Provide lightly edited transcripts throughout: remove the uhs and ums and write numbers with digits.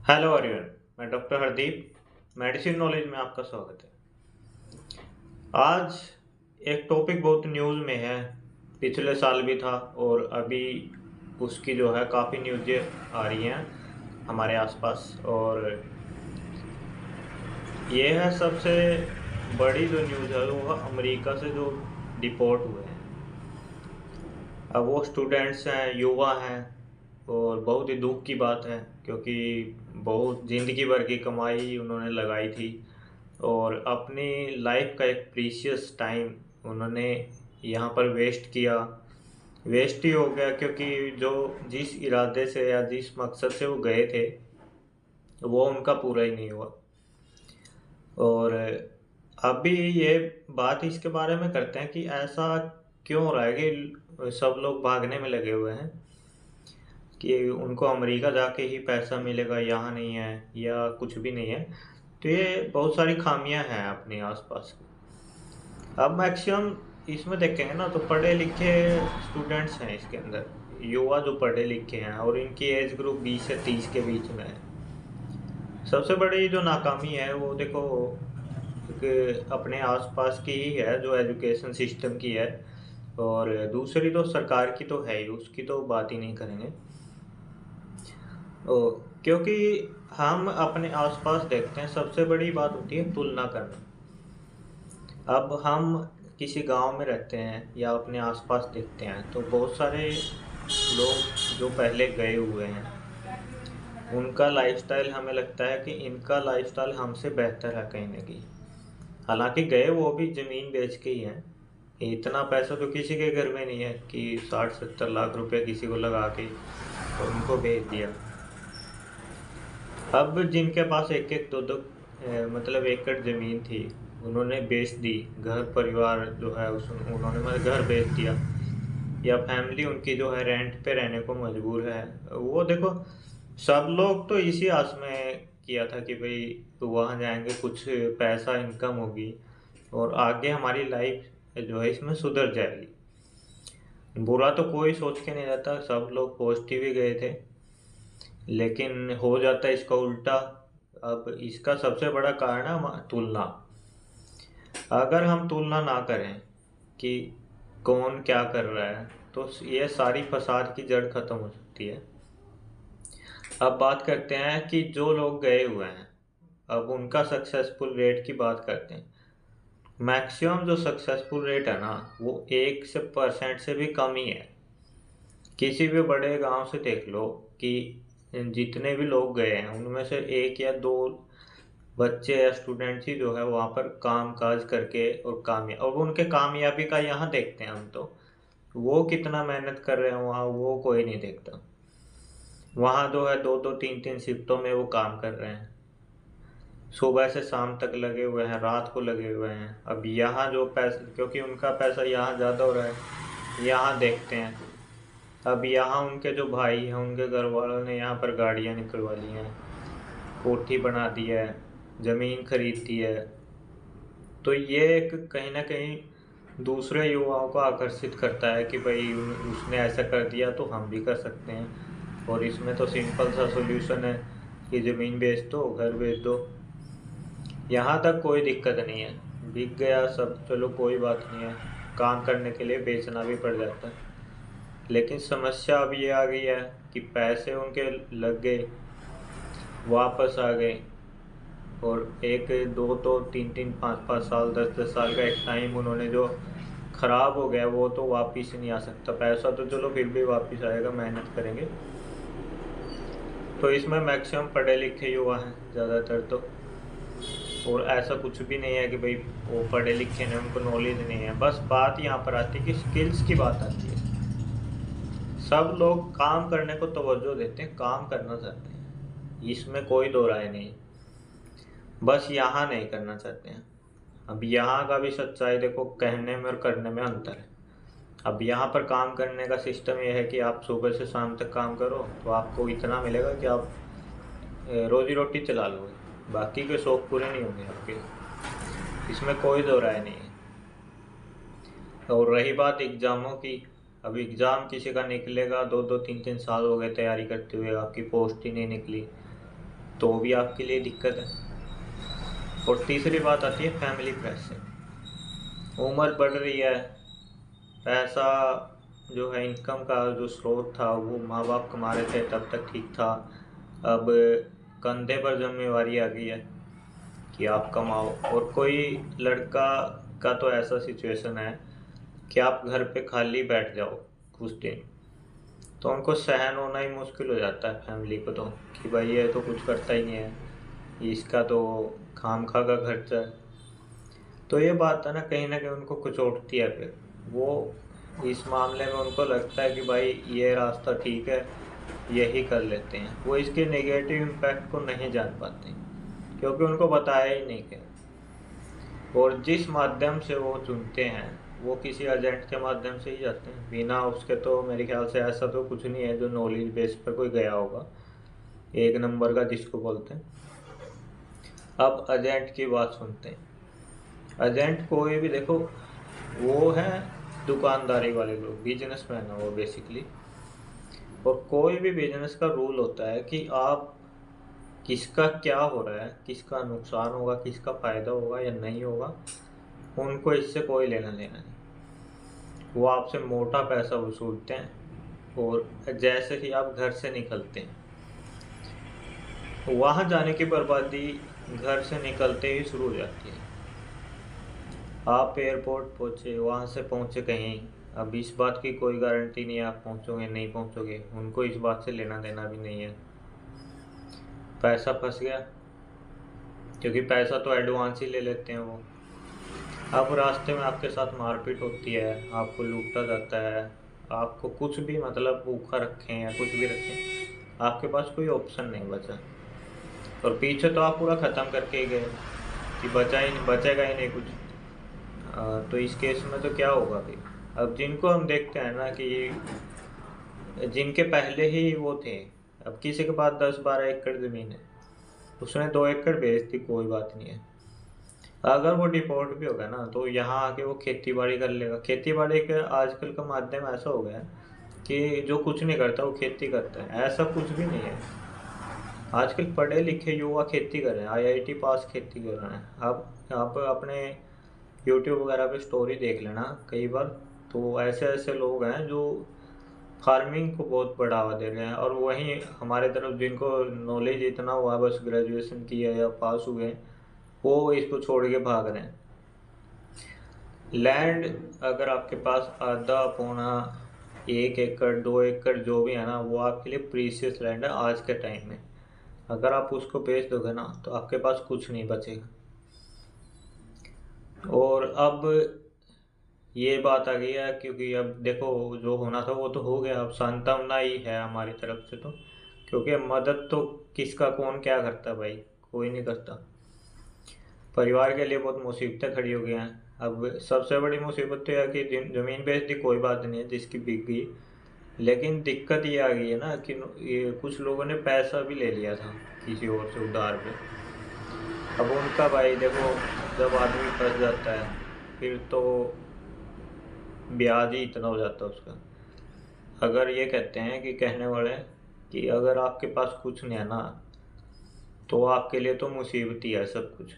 Hello everyone. मैं doctor Hardeep, medicine knowledge में आपका स्वागत है। आज एक टॉपिक बहुत न्यूज़ में है। पिछले साल भी था और अभी उसकी जो है काफ़ी न्यूज़ें आ रही हैं हमारे आसपास। और ये है सबसे बड़ी जो न्यूज़ है वो है अमेरिका से जो डिपोर्ट हुए हैं। अब वो स्टूडेंट्स हैं, युवा हैं, और बहुत ही दुख की बात है क्योंकि बहुत ज़िंदगी भर की कमाई उन्होंने लगाई थी और अपनी लाइफ का एक प्रीशियस टाइम उन्होंने यहाँ पर वेस्ट किया। वेस्ट ही हो गया क्योंकि जो जिस इरादे से या जिस मकसद से वो गए थे वो उनका पूरा ही नहीं हुआ। और अभी ये बात इसके बारे में करते हैं कि ऐसा क्यों हो रहा है कि सब लोग भागने में लगे हुए हैं कि उनको अमेरिका जाके ही पैसा मिलेगा, यहाँ नहीं है या कुछ भी नहीं है। तो ये बहुत सारी खामियां हैं अपने आसपास। अब मैक्सिमम इसमें देखेंगे ना तो पढ़े लिखे स्टूडेंट्स हैं इसके अंदर, युवा जो पढ़े लिखे हैं और इनकी एज ग्रुप 20 से 30 के बीच में है। सबसे बड़ी जो नाकामी है वो देखो कि अपने आसपास की ही है, जो एजुकेशन सिस्टम की है। और दूसरी तो सरकार की तो है ही, उसकी तो बात ही नहीं करेंगे। ओ, क्योंकि हम अपने आसपास देखते हैं सबसे बड़ी बात होती है तुलना करना। अब हम किसी गांव में रहते हैं या अपने आसपास देखते हैं तो बहुत सारे लोग जो पहले गए हुए हैं उनका लाइफस्टाइल हमें लगता है कि इनका लाइफस्टाइल हमसे बेहतर है कहीं ना कहीं। हालांकि गए वो भी ज़मीन बेच के ही हैं। इतना पैसा तो किसी के घर में नहीं है कि 60-70 लाख रुपए किसी को लगा के और उनको भेज दिया। अब जिनके पास एक एक दो दो मतलब एकड़ ज़मीन थी उन्होंने बेच दी। घर परिवार जो है उस उन्होंने मतलब घर बेच दिया, या फैमिली उनकी जो है रेंट पे रहने को मजबूर है। वो देखो सब लोग तो इसी आस में किया था कि भाई तो वहाँ जाएंगे, कुछ पैसा इनकम होगी और आगे हमारी लाइफ जो है इसमें सुधर जाएगी। बुरा तो कोई सोच के नहीं जाता, सब लोग पॉजिटिव ही गए थे। लेकिन हो जाता है इसका उल्टा। अब इसका सबसे बड़ा कारण है तुलना। अगर हम तुलना ना करें कि कौन क्या कर रहा है तो ये सारी फसाद की जड़ खत्म हो सकती है। अब बात करते हैं कि जो लोग गए हुए हैं, अब उनका सक्सेसफुल रेट की बात करते हैं। मैक्सिमम जो सक्सेसफुल रेट है ना वो 1% से भी कम ही है। किसी भी बड़े गांव से देख लो कि जितने भी लोग गए हैं उनमें से एक या दो बच्चे या स्टूडेंट्स ही जो है वहाँ पर काम काज करके और कामयाब, और उनके कामयाबी का यहाँ देखते हैं हम तो वो कितना मेहनत कर रहे हैं वहाँ वो कोई नहीं देखता। वहाँ जो है दो दो तीन तीन शिफ्टों में वो काम कर रहे हैं, सुबह से शाम तक लगे हुए हैं, रात को लगे हुए हैं। अब यहाँ जो पैसा, क्योंकि उनका पैसा यहाँ ज़्यादा हो रहा है, यहाँ देखते हैं। अब यहाँ उनके जो भाई हैं उनके घर वालों ने यहाँ पर गाड़ियाँ निकलवा ली हैं, कोठी बना दी है, ज़मीन खरीद दी है। तो ये एक कहीं ना कहीं दूसरे युवाओं को आकर्षित करता है कि भाई उसने ऐसा कर दिया तो हम भी कर सकते हैं। और इसमें तो सिंपल सा सॉल्यूशन है कि ज़मीन बेच दो, घर बेच दो, यहाँ तक कोई दिक्कत नहीं है। बिक गया सब, चलो कोई बात नहीं है, काम करने के लिए बेचना भी पड़ जाता है। लेकिन समस्या अब ये आ गई है कि पैसे उनके लग गए, वापस आ गए, और एक दो तो तीन तीन पाँच पाँच साल 10-10 साल का एक टाइम उन्होंने जो खराब हो गया वो तो वापिस नहीं आ सकता। पैसा तो चलो फिर भी वापिस आएगा, मेहनत करेंगे। तो इसमें मैक्सिमम पढ़े लिखे युवा हैं ज़्यादातर तो। और ऐसा कुछ भी नहीं है कि भाई वो पढ़े लिखे हैं उनको नॉलेज नहीं है। बस बात यहाँ पर आती है कि स्किल्स की बात आती है। सब लोग काम करने को तवज्जो देते हैं, काम करना चाहते हैं, इसमें कोई दो राय नहीं। बस यहाँ नहीं करना चाहते हैं। अब यहाँ का भी सच्चाई देखो, कहने में और करने में अंतर है। अब यहाँ पर काम करने का सिस्टम ये है कि आप सुबह से शाम तक काम करो तो आपको इतना मिलेगा कि आप रोजी रोटी चला लोगे, बाकी के शौक पूरे नहीं होंगे आपके। इसमें कोई दो राय नहीं है। और रही बात एग्ज़ामों की, अब एग्ज़ाम किसी का निकलेगा, दो दो तीन तीन साल हो गए तैयारी करते हुए, आपकी पोस्ट ही नहीं निकली, तो भी आपके लिए दिक्कत है। और तीसरी बात आती है फैमिली प्रेशर। उम्र बढ़ रही है, पैसा जो है इनकम का जो स्रोत था वो माँ बाप कमा रहे थे तब तक ठीक था, अब कंधे पर जिम्मेवारी आ गई है कि आप कमाओ। और कोई लड़का का तो ऐसा सिचुएशन है कि आप घर पे खाली बैठ जाओ कुछ दिन, तो उनको सहन होना ही मुश्किल हो जाता है फैमिली को, तो कि भाई ये तो कुछ करता ही नहीं है, इसका तो खाम खा का खर्चा है। तो ये बात है ना कहीं उनको कुचोटती है। फिर वो इस मामले में उनको लगता है कि भाई ये रास्ता ठीक है, यही कर लेते हैं। वो इसके नेगेटिव इम्पैक्ट को नहीं जान पाते क्योंकि उनको बताया ही नहीं गया। और जिस माध्यम से वो चुनते हैं वो किसी एजेंट के माध्यम से ही जाते हैं, बिना उसके तो मेरे ख्याल से ऐसा तो कुछ नहीं है जो नॉलेज बेस पर कोई गया होगा एक नंबर का जिसको बोलते हैं। अब एजेंट की बात सुनते हैं। एजेंट कोई भी देखो, वो है दुकानदारी वाले लोग, बिजनेसमैन है वो बेसिकली। और कोई भी बिजनेस का रूल होता है कि आप किसका क्या हो रहा है, किसका नुकसान होगा, किसका फायदा होगा या नहीं होगा, उनको इससे कोई लेना देना नहीं। वो आपसे मोटा पैसा वसूलते हैं। और जैसे ही आप घर से निकलते हैं, वहां जाने की बर्बादी घर से निकलते ही शुरू हो जाती है। आप एयरपोर्ट पहुंचे, वहां से पहुंचे कहीं, अब इस बात की कोई गारंटी नहीं है आप पहुंचोगे नहीं पहुंचोगे, उनको इस बात से लेना देना भी नहीं है। पैसा फंस गया, क्योंकि पैसा तो एडवांस ही ले लेते हैं वो। अब रास्ते में आपके साथ मारपीट होती है, आपको लूटा जाता है, आपको कुछ भी मतलब भूखा रखें या कुछ भी रखें, आपके पास कोई ऑप्शन नहीं बचा। और पीछे तो आप पूरा ख़त्म करके ही गए कि बचेगा ही नहीं कुछ। तो इस केस में तो क्या होगा फिर। अब जिनको हम देखते हैं ना कि जिनके पहले ही वो थे, अब किसी के पास 10-12 एकड़ ज़मीन है, उसने 2 एकड़ बेच दी, कोई बात नहीं है। अगर वो डिफॉल्ट भी होगा ना तो यहाँ आके वो खेती बाड़ी कर लेगा। खेती बाड़ी का आजकल का माध्यम ऐसा हो गया है कि जो कुछ नहीं करता वो खेती करता है, ऐसा कुछ भी नहीं है। आजकल पढ़े लिखे युवा खेती कर रहे हैं, आईआईटी पास खेती कर रहे हैं। आप अपने यूट्यूब वगैरह पे स्टोरी देख लेना कई बार, तो ऐसे ऐसे लोग हैं जो फार्मिंग को बहुत बढ़ावा दे रहे हैं। और वहीं हमारे तरफ जिनको नॉलेज इतना हुआ बस ग्रेजुएशन किया या पास हुए, वो इसको छोड़ के भाग रहे हैं। लैंड अगर आपके पास आधा पौना 1 एकड़ 2 एकड़ जो भी है ना, वो आपके लिए प्रीशियस लैंड है आज के टाइम में। अगर आप उसको बेच दोगे ना तो आपके पास कुछ नहीं बचेगा। और अब ये बात आ गई है, क्योंकि अब देखो जो होना था वो तो हो गया, अब सांत्वना ही है हमारी तरफ से तो। क्योंकि मदद तो किसका कौन क्या करता है भाई, कोई नहीं करता। परिवार के लिए बहुत मुसीबतें खड़ी हो गई हैं। अब सबसे बड़ी मुसीबत तो यह है कि ज़मीन बेच दी, कोई बात नहीं है जिसकी बिक गई। लेकिन दिक्कत ये आ गई है ना कि ये कुछ लोगों ने पैसा भी ले लिया था किसी और से उधार पे। अब उनका भाई देखो, जब आदमी फंस जाता है फिर तो ब्याज ही इतना हो जाता है उसका। अगर ये कहते हैं कि कहने वाले कि अगर आपके पास कुछ नहीं है ना तो आपके लिए तो मुसीबत ही है सब कुछ।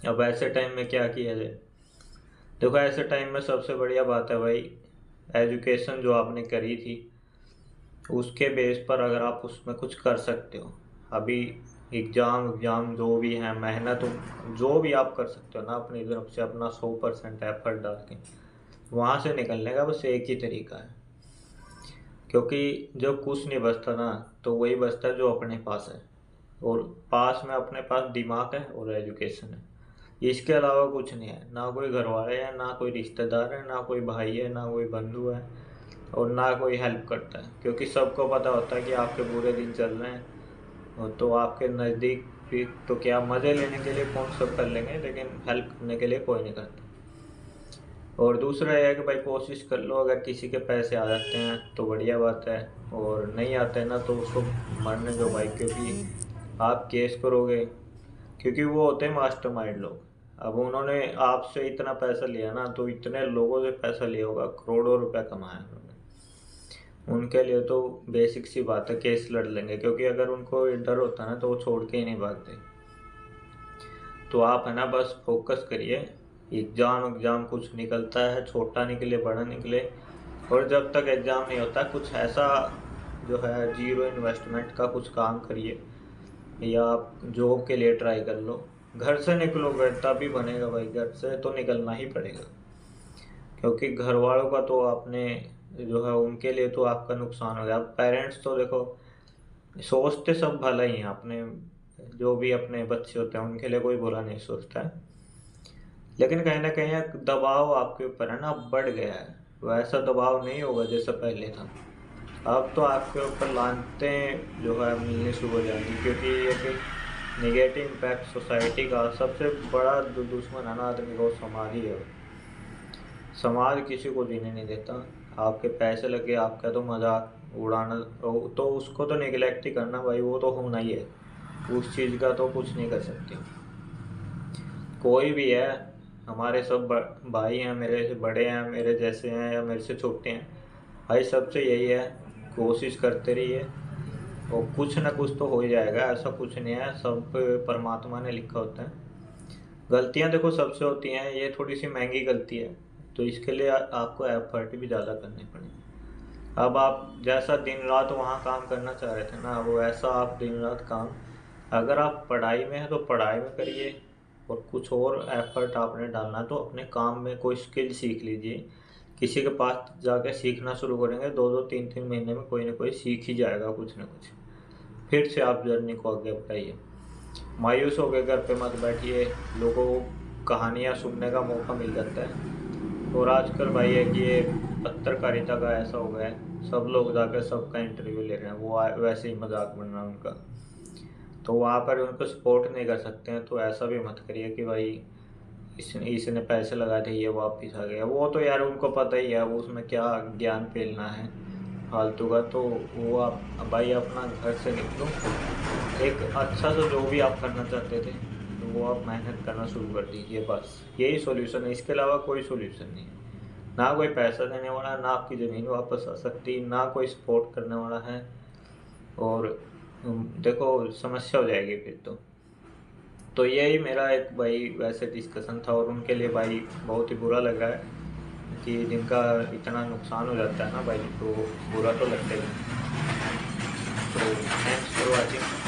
अब ऐसे टाइम में क्या किया जाए। देखो ऐसे टाइम में सबसे बढ़िया बात है भाई, एजुकेशन जो आपने करी थी उसके बेस पर अगर आप उसमें कुछ कर सकते हो। अभी एग्ज़ाम जो भी है, मेहनत जो भी आप कर सकते हो ना अपनी तरफ से, अपना 100% एफर्ट डाल के वहाँ से निकलने का बस एक ही तरीका है। क्योंकि जब कुछ नहीं बचता ना तो वही बचता है जो अपने पास है। और पास में अपने पास दिमाग है और एजुकेशन है, इसके अलावा कुछ नहीं है। ना कोई घर वाले हैं, ना कोई रिश्तेदार है, ना कोई भाई है, ना कोई बंधु है, और ना कोई हेल्प करता है। क्योंकि सबको पता होता है कि आपके बुरे दिन चल रहे हैं और तो आपके नज़दीक भी तो क्या मज़े लेने के लिए फ़ोन सब कर लेंगे, लेकिन हेल्प करने के लिए कोई नहीं करता। और दूसरा यह है कि भाई कोशिश कर लो, अगर किसी के पैसे आ जाते हैं तो बढ़िया बात है, और नहीं आते हैं ना तो उसको मरने दो भाई। क्योंकि आप केस करोगे, क्योंकि वो होते हैं मास्टरमाइंड लोग। अब उन्होंने आपसे इतना पैसा लिया ना तो इतने लोगों से पैसा लिया होगा, करोड़ों रुपया कमाया उन्होंने। उनके लिए तो बेसिक सी बात है, केस लड़ लेंगे, क्योंकि अगर उनको डर होता ना तो वो छोड़ के ही नहीं भागते। तो आप है ना बस फोकस करिए, एग्ज़ाम एग्ज़ाम कुछ निकलता है, छोटा निकले बड़ा निकले, और जब तक एग्ज़ाम नहीं होता कुछ ऐसा जो है ज़ीरो इन्वेस्टमेंट का कुछ काम करिए, या आप जॉब के लिए ट्राई कर लो। घर से निकलोगे तभी बनेगा भाई, घर से तो निकलना ही पड़ेगा, क्योंकि घर वालों का तो आपने जो है उनके लिए तो आपका नुकसान हो गया। पेरेंट्स तो देखो सोचते सब भला ही है, अपने जो भी अपने बच्चे होते हैं उनके लिए कोई बुरा नहीं सोचता है, लेकिन कहीं ना कहीं एक दबाव आपके ऊपर है ना बढ़ गया है। वैसा दबाव नहीं होगा जैसा पहले था। अब तो आपके ऊपर लानतें जो है मिलनी शुरू हो जाएंगी, क्योंकि एक निगेटिव इम्पैक्ट सोसाइटी का सबसे बड़ा दुश्मन है ना आदमी को समाज ही है। समाज किसी को जीने नहीं देता। आपके पैसे लगे, आपका तो मजाक उड़ाना, तो उसको तो निगलेक्ट ही करना भाई, वो तो होना ही है, उस चीज़ का तो कुछ नहीं कर सकते। कोई भी है, हमारे सब भाई हैं, मेरे से बड़े हैं, मेरे जैसे हैं या मेरे से छोटे हैं, भाई सबसे यही है, कोशिश करते रहिए और कुछ ना कुछ तो हो ही जाएगा। ऐसा कुछ नहीं है, सब परमात्मा ने लिखा होता है। गलतियां देखो सबसे होती हैं, ये थोड़ी सी महंगी गलती है, तो इसके लिए आपको एफर्ट भी ज़्यादा करने पड़ेंगे। अब आप जैसा दिन रात वहाँ काम करना चाह रहे थे ना, वो ऐसा आप दिन रात काम, अगर आप पढ़ाई में हैं तो पढ़ाई में करिए, और कुछ और एफर्ट आपने डालना है तो अपने काम में कोई स्किल सीख लीजिए। किसी के पास जाके सीखना शुरू करेंगे, 2-2 3-3 महीने में कोई ना कोई सीख ही जाएगा कुछ ना कुछ। फिर से आप जर्नी को आगे बढ़ाइए। मायूस हो गए घर पे मत बैठिए, लोगों को कहानियाँ सुनने का मौका मिल जाता है। और आजकल भाई है कि ये पत्रकारिता का ऐसा हो गया है, सब लोग जाकर सबका इंटरव्यू ले रहे हैं, वो वैसे ही मजाक बन रहा है उनका, तो वहाँ पर उनको सपोर्ट नहीं कर सकते हैं। तो ऐसा भी मत करिए कि भाई इसने पैसे लगा दिए ये वापस आ गया, वो तो यार उनको पता ही है, वो उसमें क्या ज्ञान फैलना है फालतू का। तो वो आप भाई अपना घर से निकलो, एक अच्छा सा जो भी आप करना चाहते थे तो वो आप मेहनत करना शुरू कर दीजिए, बस यही सॉल्यूशन है, इसके अलावा कोई सॉल्यूशन नहीं है। ना कोई पैसा देने वाला है, ना आपकी ज़मीन वापस आ सकती, ना कोई सपोर्ट करने वाला है, और देखो समस्या हो जाएगी फिर तो यही मेरा एक भाई वैसे डिस्कशन था, और उनके लिए भाई बहुत ही बुरा लगा है कि जिनका इतना नुकसान हो जाता है ना भाई, तो बुरा तो लगता ही है। तो थैंक्स फॉर वॉचिंग।